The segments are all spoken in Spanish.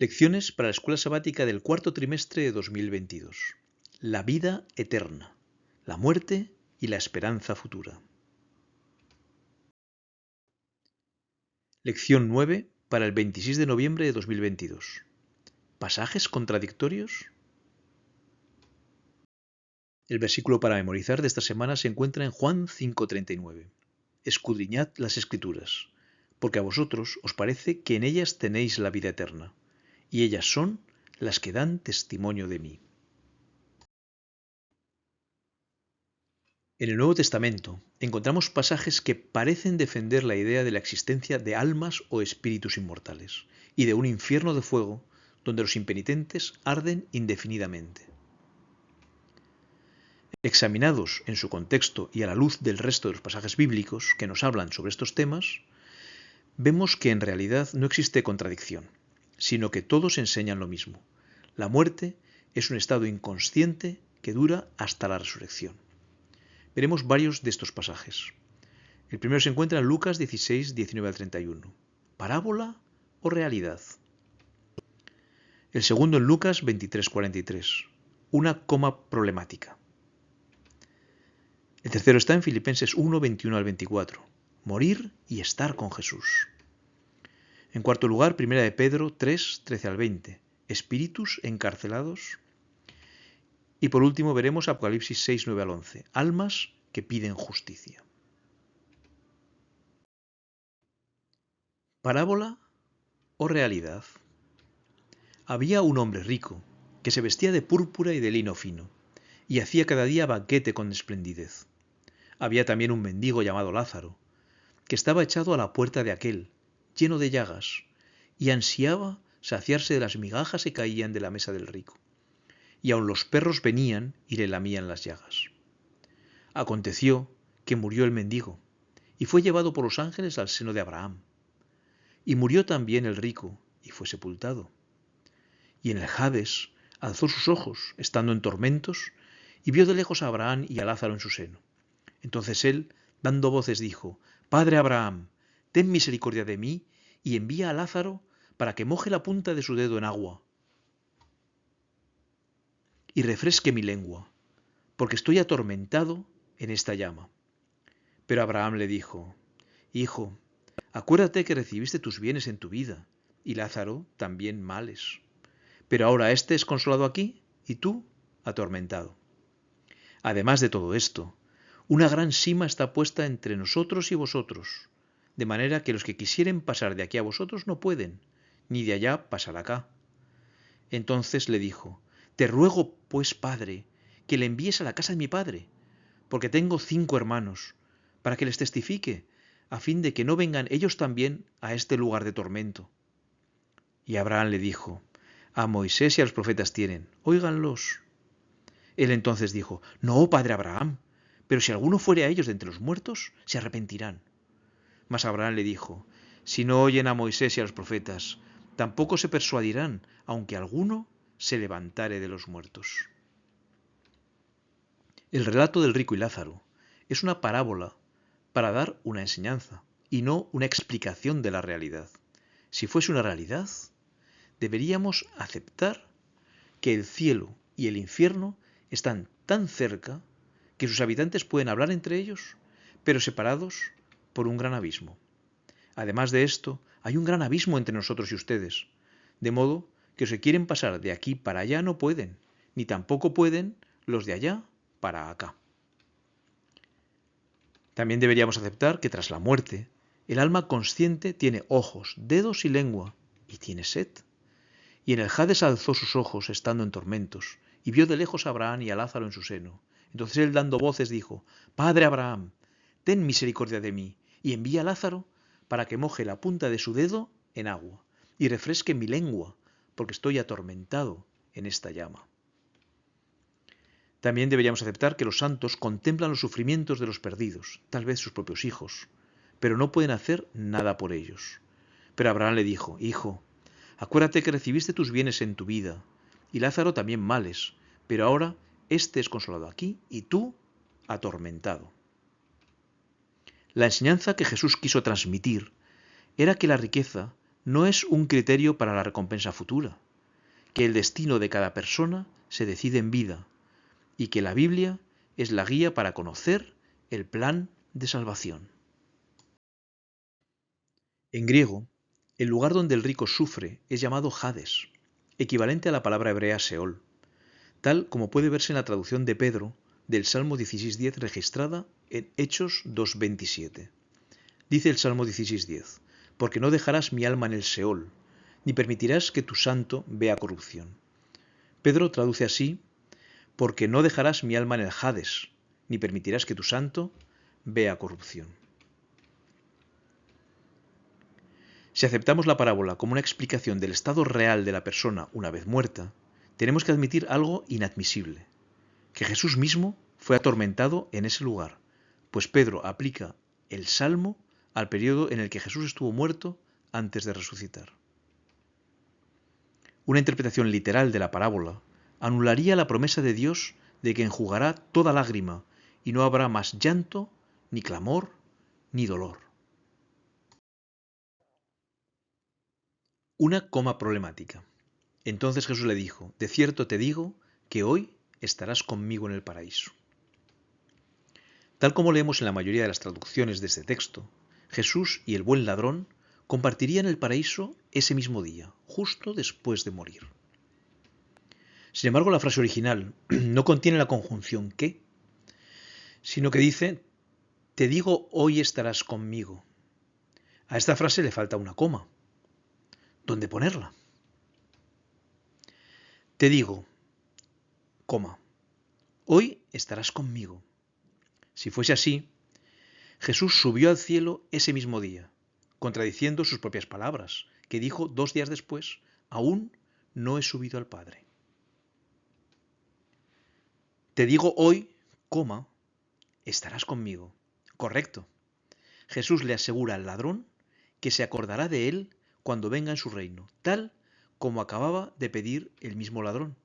Lecciones para la Escuela Sabática del cuarto trimestre de 2022. La vida eterna, la muerte y la esperanza futura. Lección 9 para el 26 de noviembre de 2022. ¿Pasajes contradictorios? El versículo para memorizar de esta semana se encuentra en Juan 5:39. Escudriñad las Escrituras, porque a vosotros os parece que en ellas tenéis la vida eterna, y ellas son las que dan testimonio de mí. En el Nuevo Testamento encontramos pasajes que parecen defender la idea de la existencia de almas o espíritus inmortales y de un infierno de fuego donde los impenitentes arden indefinidamente. Examinados en su contexto y a la luz del resto de los pasajes bíblicos que nos hablan sobre estos temas, vemos que en realidad no existe contradicción, sino que todos enseñan lo mismo. La muerte es un estado inconsciente que dura hasta la resurrección. Veremos varios de estos pasajes. El primero se encuentra en Lucas 16, 19 al 31. ¿Parábola o realidad? El segundo en Lucas 23, 43. Una coma problemática. El tercero está en Filipenses 1, 21 al 24. Morir y estar con Jesús. En cuarto lugar, primera de Pedro 3, 13 al 20. Espíritus encarcelados. Y por último veremos Apocalipsis 6, 9 al 11. Almas que piden justicia. ¿Parábola o realidad? Había un hombre rico que se vestía de púrpura y de lino fino y hacía cada día banquete con esplendidez. Había también un mendigo llamado Lázaro que estaba echado a la puerta de aquel, lleno de llagas, y ansiaba saciarse de las migajas que caían de la mesa del rico. Y aun los perros venían y le lamían las llagas. Aconteció que murió el mendigo, y fue llevado por los ángeles al seno de Abraham. Y murió también el rico, y fue sepultado. Y en el Hades alzó sus ojos, estando en tormentos, y vio de lejos a Abraham y a Lázaro en su seno. Entonces él, dando voces, dijo: Padre Abraham, ten misericordia de mí, y envía a Lázaro para que moje la punta de su dedo en agua y refresque mi lengua, porque estoy atormentado en esta llama. Pero Abraham le dijo: Hijo, acuérdate que recibiste tus bienes en tu vida, y Lázaro también males. Pero ahora éste es consolado aquí, y tú atormentado. Además de todo esto, una gran sima está puesta entre nosotros y vosotros, de manera que los que quisieren pasar de aquí a vosotros no pueden, ni de allá pasar acá. Entonces le dijo: Te ruego, pues, Padre, que le envíes a la casa de mi padre, porque tengo 5 hermanos, para que les testifique, a fin de que no vengan ellos también a este lugar de tormento. Y Abraham le dijo: A Moisés y a los profetas tienen, óiganlos. Él entonces dijo: No, padre Abraham, pero si alguno fuere a ellos de entre los muertos, se arrepentirán. Mas Abraham le dijo: Si no oyen a Moisés y a los profetas, tampoco se persuadirán, aunque alguno se levantare de los muertos. El relato del rico y Lázaro es una parábola para dar una enseñanza y no una explicación de la realidad. Si fuese una realidad, deberíamos aceptar que el cielo y el infierno están tan cerca que sus habitantes pueden hablar entre ellos, pero separados por un gran abismo. Además de esto, hay un gran abismo entre nosotros y ustedes, de modo que los que quieren pasar de aquí para allá no pueden, ni tampoco pueden los de allá para acá. También deberíamos aceptar que tras la muerte, el alma consciente tiene ojos, dedos y lengua, y tiene sed. Y en el Hades alzó sus ojos, estando en tormentos, y vio de lejos a Abraham y a Lázaro en su seno. Entonces él, dando voces, dijo: Padre Abraham, ten misericordia de mí, y envía a Lázaro para que moje la punta de su dedo en agua, y refresque mi lengua, porque estoy atormentado en esta llama. También deberíamos aceptar que los santos contemplan los sufrimientos de los perdidos, tal vez sus propios hijos, pero no pueden hacer nada por ellos. Pero Abraham le dijo: Hijo, acuérdate que recibiste tus bienes en tu vida, y Lázaro también males, pero ahora éste es consolado aquí y tú atormentado. La enseñanza que Jesús quiso transmitir era que la riqueza no es un criterio para la recompensa futura, que el destino de cada persona se decide en vida y que la Biblia es la guía para conocer el plan de salvación. En griego, el lugar donde el rico sufre es llamado Hades, equivalente a la palabra hebrea Seol, tal como puede verse en la traducción de Pedro del Salmo 16.10 registrada en Hechos 2.27. Dice el Salmo 16.10, porque no dejarás mi alma en el Seol, ni permitirás que tu santo vea corrupción. Pedro traduce así, porque no dejarás mi alma en el Hades, ni permitirás que tu santo vea corrupción. Si aceptamos la parábola como una explicación del estado real de la persona una vez muerta, tenemos que admitir algo inadmisible, que Jesús mismo fue atormentado en ese lugar, pues Pedro aplica el Salmo al periodo en el que Jesús estuvo muerto antes de resucitar. Una interpretación literal de la parábola anularía la promesa de Dios de que enjugará toda lágrima y no habrá más llanto, ni clamor, ni dolor. Una coma problemática. Entonces Jesús le dijo, de cierto te digo que hoy estarás conmigo en el paraíso. Tal como leemos en la mayoría de las traducciones de este texto, Jesús y el buen ladrón compartirían el paraíso ese mismo día, justo después de morir. Sin embargo, la frase original no contiene la conjunción que, sino que dice, te digo hoy estarás conmigo. A esta frase le falta una coma. ¿Dónde ponerla? Te digo, coma, hoy estarás conmigo. Si fuese así, Jesús subió al cielo ese mismo día, contradiciendo sus propias palabras, que dijo 2 días después, aún no he subido al Padre. Te digo hoy, coma, estarás conmigo. Correcto. Jesús le asegura al ladrón que se acordará de él cuando venga en su reino, tal como acababa de pedir el mismo ladrón.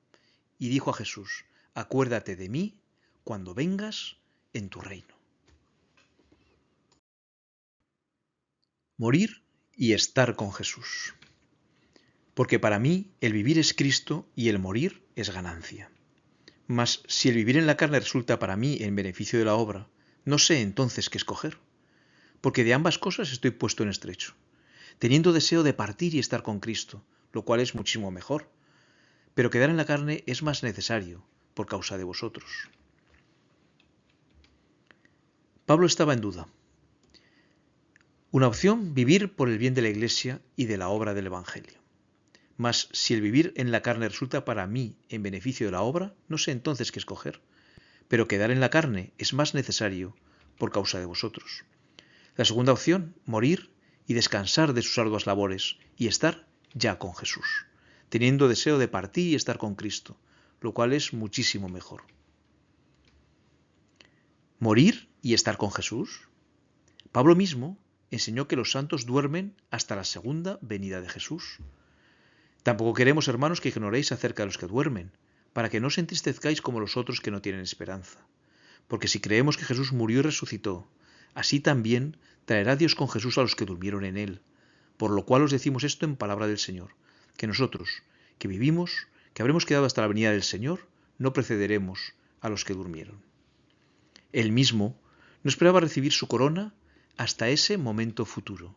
Y dijo a Jesús, acuérdate de mí cuando vengas en tu reino. Morir y estar con Jesús. Porque para mí el vivir es Cristo y el morir es ganancia. Mas si el vivir en la carne resulta para mí en beneficio de la obra, no sé entonces qué escoger. Porque de ambas cosas estoy puesto en estrecho, teniendo deseo de partir y estar con Cristo, lo cual es muchísimo mejor. Pero quedar en la carne es más necesario por causa de vosotros. Pablo estaba en duda. Una opción, vivir por el bien de la Iglesia y de la obra del Evangelio. Mas si el vivir en la carne resulta para mí en beneficio de la obra, no sé entonces qué escoger. Pero quedar en la carne es más necesario por causa de vosotros. La segunda opción, morir y descansar de sus arduas labores y estar ya con Jesús, teniendo deseo de partir y estar con Cristo, lo cual es muchísimo mejor. ¿Morir y estar con Jesús? Pablo mismo enseñó que los santos duermen hasta la segunda venida de Jesús. Tampoco queremos, hermanos, que ignoréis acerca de los que duermen, para que no os entristezcáis como los otros que no tienen esperanza. Porque si creemos que Jesús murió y resucitó, así también traerá Dios con Jesús a los que durmieron en él. Por lo cual os decimos esto en palabra del Señor, que nosotros, que vivimos, que habremos quedado hasta la venida del Señor, no precederemos a los que durmieron. Él mismo no esperaba recibir su corona hasta ese momento futuro.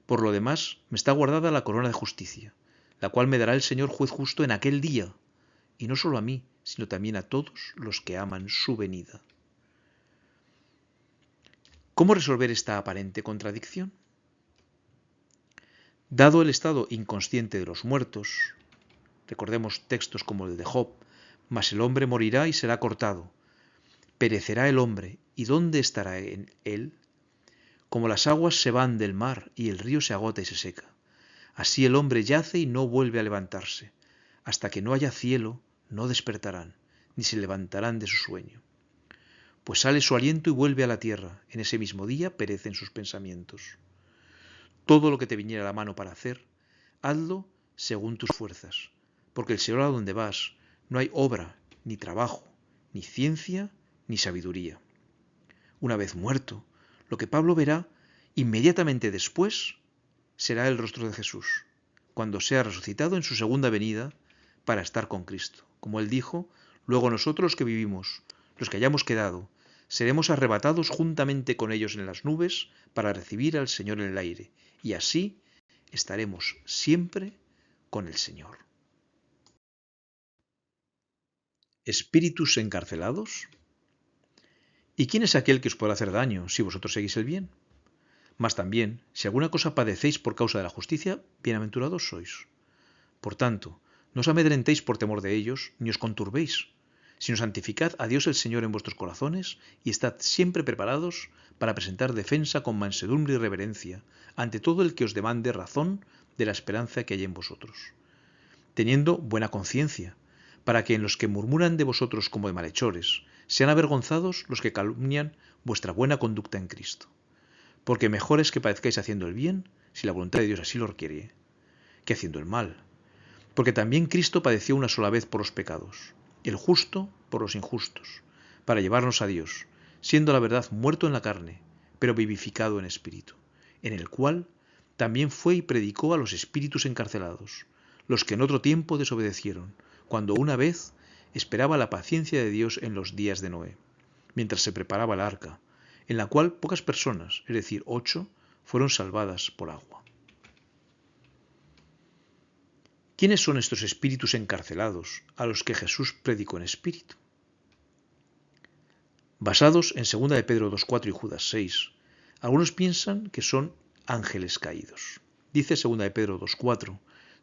Por lo demás, me está guardada la corona de justicia, la cual me dará el Señor juez justo en aquel día, y no solo a mí, sino también a todos los que aman su venida. ¿Cómo resolver esta aparente contradicción? Dado el estado inconsciente de los muertos, recordemos textos como el de Job, mas el hombre morirá y será cortado, perecerá el hombre, ¿y dónde estará en él? Como las aguas se van del mar y el río se agota y se seca, así el hombre yace y no vuelve a levantarse, hasta que no haya cielo, no despertarán, ni se levantarán de su sueño. Pues sale su aliento y vuelve a la tierra, en ese mismo día perecen sus pensamientos. Todo lo que te viniera a la mano para hacer, hazlo según tus fuerzas, porque el Señor a donde vas no hay obra, ni trabajo, ni ciencia, ni sabiduría. Una vez muerto, lo que Pablo verá inmediatamente después será el rostro de Jesús, cuando sea resucitado en su segunda venida para estar con Cristo. Como él dijo, luego nosotros los que vivimos, los que hayamos quedado, seremos arrebatados juntamente con ellos en las nubes para recibir al Señor en el aire, y así estaremos siempre con el Señor. ¿Espíritus encarcelados? ¿Y quién es aquel que os podrá hacer daño si vosotros seguís el bien? Mas también, si alguna cosa padecéis por causa de la justicia, bienaventurados sois. Por tanto, no os amedrentéis por temor de ellos, ni os conturbéis, sino santificad a Dios el Señor en vuestros corazones y estad siempre preparados para presentar defensa con mansedumbre y reverencia ante todo el que os demande razón de la esperanza que hay en vosotros, teniendo buena conciencia, para que en los que murmuran de vosotros como de malhechores sean avergonzados los que calumnian vuestra buena conducta en Cristo. Porque mejor es que padezcáis haciendo el bien, si la voluntad de Dios así lo requiere, que haciendo el mal. Porque también Cristo padeció una sola vez por los pecados, el justo por los injustos, para llevarnos a Dios, siendo la verdad muerto en la carne, pero vivificado en espíritu, en el cual también fue y predicó a los espíritus encarcelados, los que en otro tiempo desobedecieron, cuando una vez esperaba la paciencia de Dios en los días de Noé, mientras se preparaba el arca, en la cual pocas personas, es decir, 8, fueron salvadas por agua. ¿Quiénes son estos espíritus encarcelados a los que Jesús predicó en espíritu? Basados en 2 de Pedro 2:4 y Judas 6, algunos piensan que son ángeles caídos. Dice 2 de Pedro 2:4,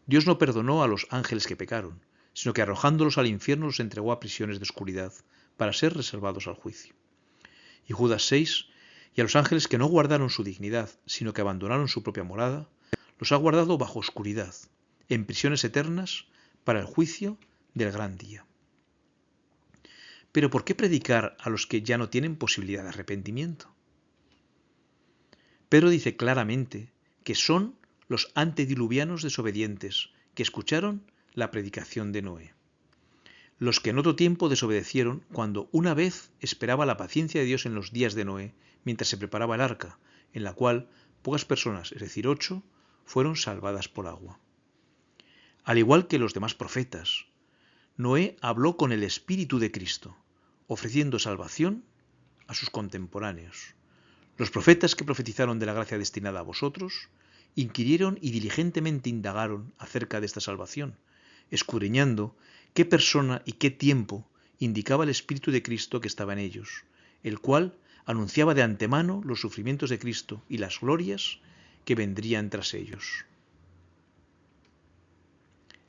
Dios no perdonó a los ángeles que pecaron, sino que arrojándolos al infierno los entregó a prisiones de oscuridad para ser reservados al juicio. Y Judas 6, y a los ángeles que no guardaron su dignidad, sino que abandonaron su propia morada, los ha guardado bajo oscuridad, en prisiones eternas, para el juicio del gran día. Pero ¿por qué predicar a los que ya no tienen posibilidad de arrepentimiento? Pedro dice claramente que son los antediluvianos desobedientes que escucharon la predicación de Noé. Los que en otro tiempo desobedecieron cuando una vez esperaba la paciencia de Dios en los días de Noé, mientras se preparaba el arca, en la cual pocas personas, es decir, 8, fueron salvadas por agua. Al igual que los demás profetas, Noé habló con el Espíritu de Cristo, ofreciendo salvación a sus contemporáneos. Los profetas que profetizaron de la gracia destinada a vosotros, inquirieron y diligentemente indagaron acerca de esta salvación, escudriñando qué persona y qué tiempo indicaba el Espíritu de Cristo que estaba en ellos, el cual anunciaba de antemano los sufrimientos de Cristo y las glorias que vendrían tras ellos.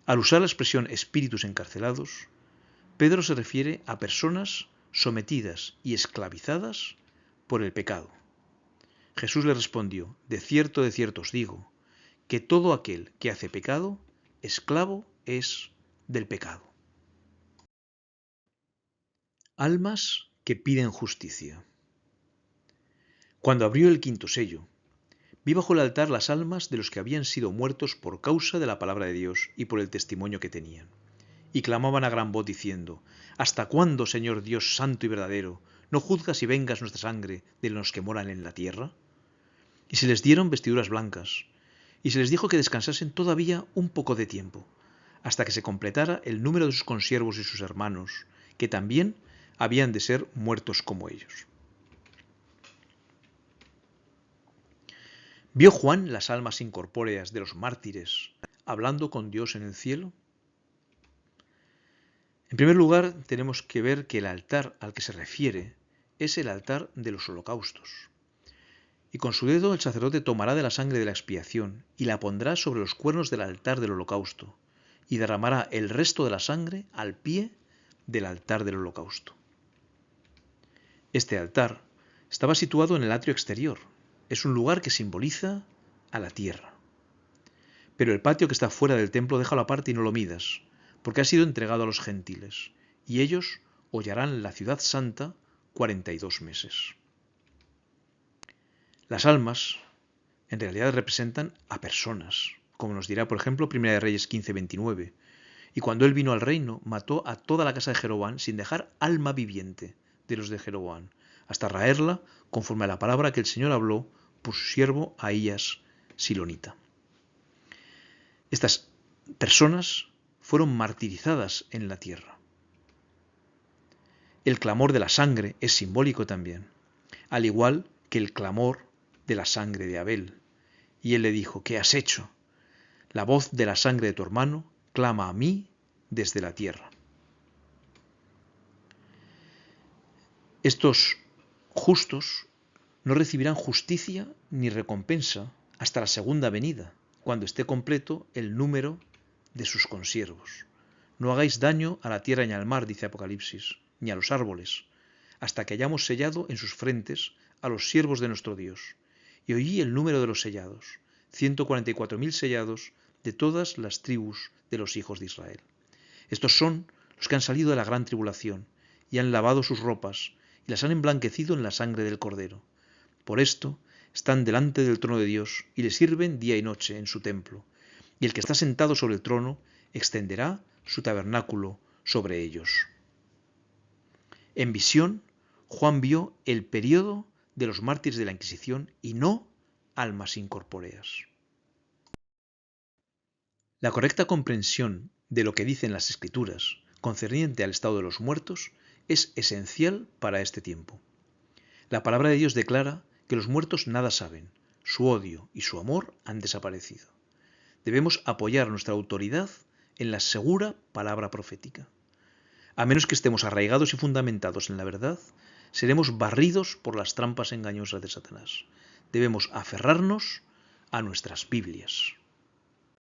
Al usar la expresión espíritus encarcelados, Pedro se refiere a personas sometidas y esclavizadas por el pecado. Jesús le respondió, de cierto os digo, que todo aquel que hace pecado, esclavo es del pecado. Almas que piden justicia. Cuando abrió el quinto sello, vi bajo el altar las almas de los que habían sido muertos por causa de la palabra de Dios y por el testimonio que tenían. Y clamaban a gran voz diciendo, ¿hasta cuándo, Señor Dios santo y verdadero, no juzgas y vengas nuestra sangre de los que moran en la tierra? Y se les dieron vestiduras blancas, y se les dijo que descansasen todavía un poco de tiempo, hasta que se completara el número de sus consiervos y sus hermanos, que también habían de ser muertos como ellos. ¿Vio Juan las almas incorpóreas de los mártires hablando con Dios en el cielo? En primer lugar, tenemos que ver que el altar al que se refiere es el altar de los holocaustos. Y con su dedo el sacerdote tomará de la sangre de la expiación y la pondrá sobre los cuernos del altar del holocausto, y derramará el resto de la sangre al pie del altar del holocausto. Este altar estaba situado en el atrio exterior. Es un lugar que simboliza a la tierra. Pero el patio que está fuera del templo déjalo aparte y no lo midas, porque ha sido entregado a los gentiles, y ellos hollarán la ciudad santa 42 meses. Las almas en realidad representan a personas, como nos dirá por ejemplo 1 de Reyes 15:29, y cuando él vino al reino mató a toda la casa de Jeroboam sin dejar alma viviente de los de Jeroboam, hasta raerla conforme a la palabra que el Señor habló por su siervo Ahías silonita. Estas personas fueron martirizadas en la tierra. El clamor de la sangre es simbólico también, al igual que el clamor de la sangre de Abel. Y él le dijo: ¿qué has hecho? La voz de la sangre de tu hermano clama a mí desde la tierra. Estos justos no recibirán justicia ni recompensa hasta la segunda venida, cuando esté completo el número de sus consiervos. No hagáis daño a la tierra ni al mar, dice Apocalipsis, ni a los árboles, hasta que hayamos sellado en sus frentes a los siervos de nuestro Dios. Y oí el número de los sellados, 144.000 sellados de todas las tribus de los hijos de Israel. Estos son los que han salido de la gran tribulación y han lavado sus ropas y las han emblanquecido en la sangre del Cordero. Por esto están delante del trono de Dios y le sirven día y noche en su templo. Y el que está sentado sobre el trono extenderá su tabernáculo sobre ellos. En visión, Juan vio el período de los mártires de la Inquisición y no almas incorpóreas. La correcta comprensión de lo que dicen las Escrituras concerniente al estado de los muertos es esencial para este tiempo. La palabra de Dios declara que los muertos nada saben, su odio y su amor han desaparecido. Debemos apoyar nuestra autoridad en la segura palabra profética. A menos que estemos arraigados y fundamentados en la verdad, seremos barridos por las trampas engañosas de Satanás. Debemos aferrarnos a nuestras Biblias.